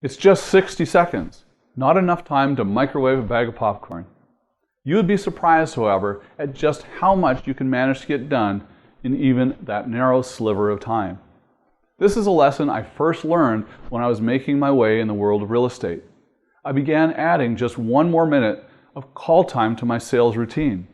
It's just 60 seconds, not enough time to microwave a bag of popcorn. You would be surprised, however, at just how much you can manage to get done in even that narrow sliver of time. This is a lesson I first learned when I was making my way in the world of real estate. I began adding just one more minute of call time to my sales routine.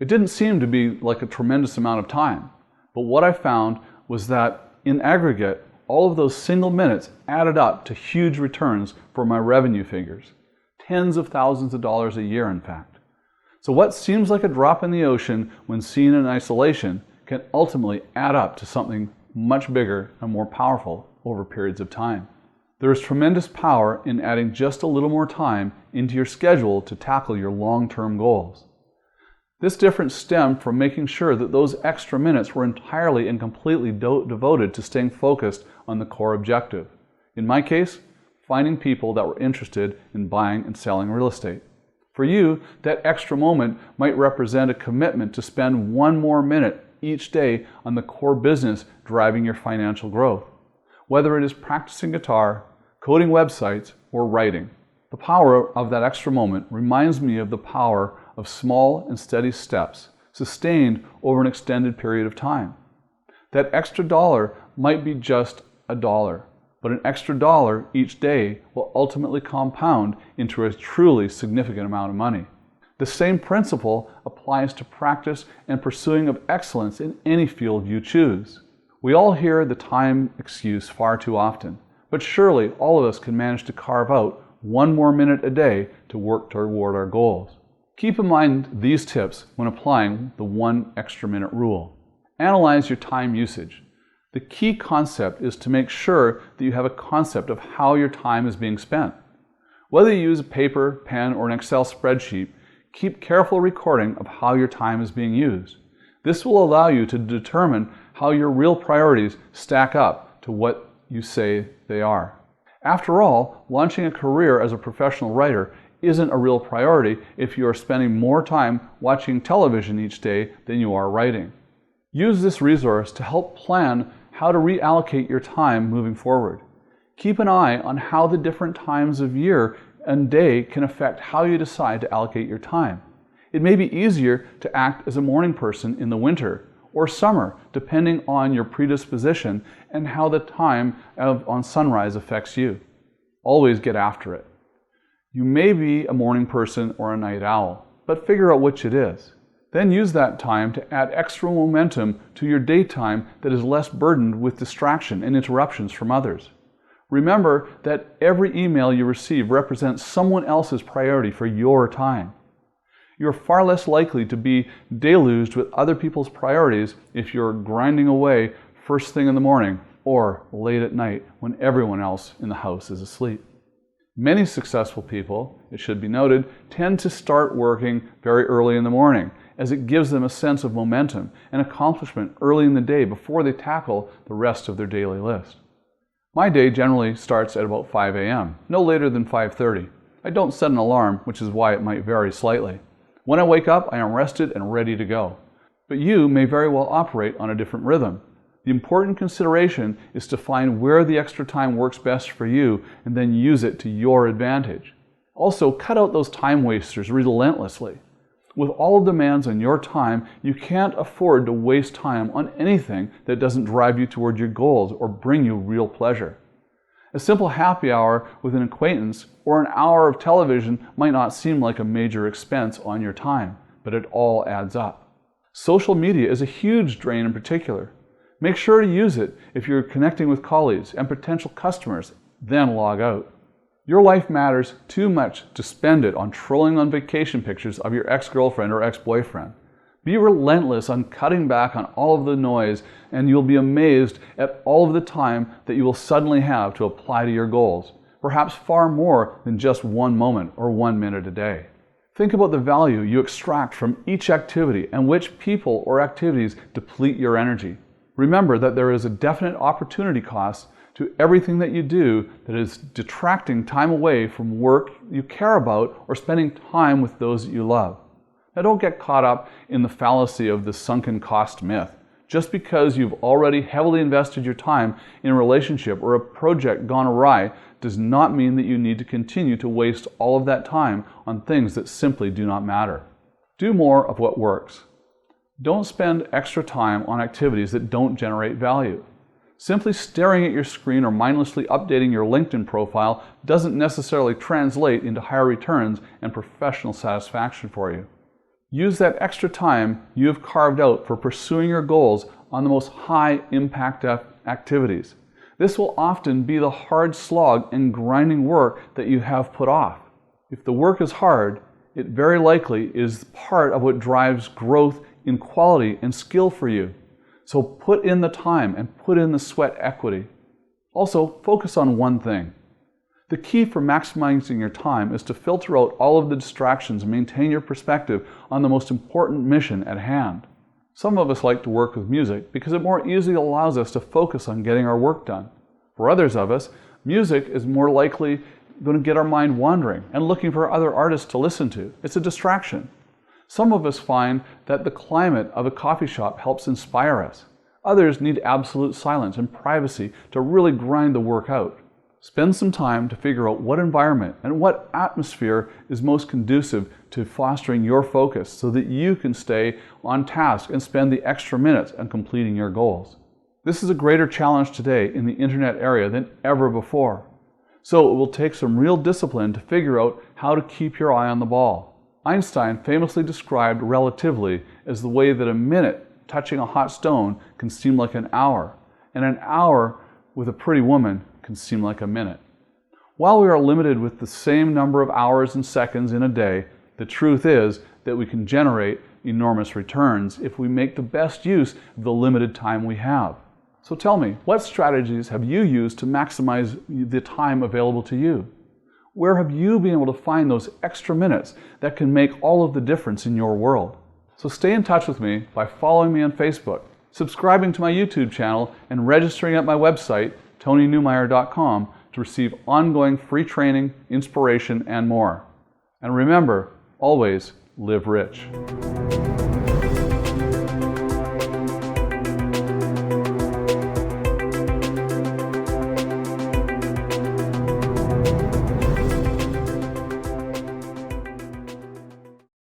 It didn't seem to be like a tremendous amount of time, but what I found was that in aggregate, all of those single minutes added up to huge returns for my revenue figures. Tens of thousands of dollars a year, in fact. So what seems like a drop in the ocean when seen in isolation can ultimately add up to something much bigger and more powerful over periods of time. There is tremendous power in adding just a little more time into your schedule to tackle your long-term goals. This difference stemmed from making sure that those extra minutes were entirely and completely devoted to staying focused on the core objective. In my case, finding people that were interested in buying and selling real estate. For you, that extra moment might represent a commitment to spend one more minute each day on the core business driving your financial growth, whether it is practicing guitar, coding websites, or writing. The power of that extra moment reminds me of the power of small and steady steps sustained over an extended period of time. That extra dollar might be just a dollar, but an extra dollar each day will ultimately compound into a truly significant amount of money. The same principle applies to practice and pursuing of excellence in any field you choose. We all hear the time excuse far too often, but surely all of us can manage to carve out one more minute a day to work toward our goals. Keep in mind these tips when applying the 1 extra minute rule. Analyze your time usage. The key concept is to make sure that you have a concept of how your time is being spent. Whether you use a paper, pen, or an Excel spreadsheet, keep careful recording of how your time is being used. This will allow you to determine how your real priorities stack up to what you say they are. After all, launching a career as a professional writer isn't a real priority if you are spending more time watching television each day than you are writing. Use this resource to help plan how to reallocate your time moving forward. Keep an eye on how the different times of year and day can affect how you decide to allocate your time. It may be easier to act as a morning person in the winter or summer, depending on your predisposition and how the time on sunrise affects you. Always get after it. You may be a morning person or a night owl, but figure out which it is. Then use that time to add extra momentum to your daytime that is less burdened with distraction and interruptions from others. Remember that every email you receive represents someone else's priority for your time. You're far less likely to be deluged with other people's priorities if you're grinding away first thing in the morning or late at night when everyone else in the house is asleep. Many successful people, it should be noted, tend to start working very early in the morning, as it gives them a sense of momentum and accomplishment early in the day before they tackle the rest of their daily list. My day generally starts at about 5 a.m., no later than 5:30. I don't set an alarm, which is why it might vary slightly. When I wake up, I am rested and ready to go. But you may very well operate on a different rhythm. The important consideration is to find where the extra time works best for you and then use it to your advantage. Also, cut out those time wasters relentlessly. With all the demands on your time, you can't afford to waste time on anything that doesn't drive you toward your goals or bring you real pleasure. A simple happy hour with an acquaintance or an hour of television might not seem like a major expense on your time, but it all adds up. Social media is a huge drain in particular. Make sure to use it if you're connecting with colleagues and potential customers, then log out. Your life matters too much to spend it on trolling on vacation pictures of your ex-girlfriend or ex-boyfriend. Be relentless on cutting back on all of the noise, and you'll be amazed at all of the time that you will suddenly have to apply to your goals, perhaps far more than just one moment or 1 minute a day. Think about the value you extract from each activity and which people or activities deplete your energy. Remember that there is a definite opportunity cost to everything that you do that is detracting time away from work you care about or spending time with those that you love. Now, don't get caught up in the fallacy of the sunken cost myth. Just because you've already heavily invested your time in a relationship or a project gone awry does not mean that you need to continue to waste all of that time on things that simply do not matter. Do more of what works. Don't spend extra time on activities that don't generate value. Simply staring at your screen or mindlessly updating your LinkedIn profile doesn't necessarily translate into higher returns and professional satisfaction for you. Use that extra time you have carved out for pursuing your goals on the most high-impact activities. This will often be the hard slog and grinding work that you have put off. If the work is hard, it very likely is part of what drives growth in quality and skill for you. So put in the time and put in the sweat equity. Also, focus on one thing. The key for maximizing your time is to filter out all of the distractions and maintain your perspective on the most important mission at hand. Some of us like to work with music because it more easily allows us to focus on getting our work done. For others of us, music is more likely going to get our mind wandering and looking for other artists to listen to. It's a distraction. Some of us find that the climate of a coffee shop helps inspire us. Others need absolute silence and privacy to really grind the work out. Spend some time to figure out what environment and what atmosphere is most conducive to fostering your focus so that you can stay on task and spend the extra minutes on completing your goals. This is a greater challenge today in the internet area than ever before. So it will take some real discipline to figure out how to keep your eye on the ball. Einstein famously described relativity as the way that a minute touching a hot stone can seem like an hour, and an hour with a pretty woman can seem like a minute. While we are limited with the same number of hours and seconds in a day, the truth is that we can generate enormous returns if we make the best use of the limited time we have. So tell me, what strategies have you used to maximize the time available to you? Where have you been able to find those extra minutes that can make all of the difference in your world? So stay in touch with me by following me on Facebook, subscribing to my YouTube channel, and registering at my website, TonyNewmeyer.com, to receive ongoing free training, inspiration, and more. And remember, always live rich.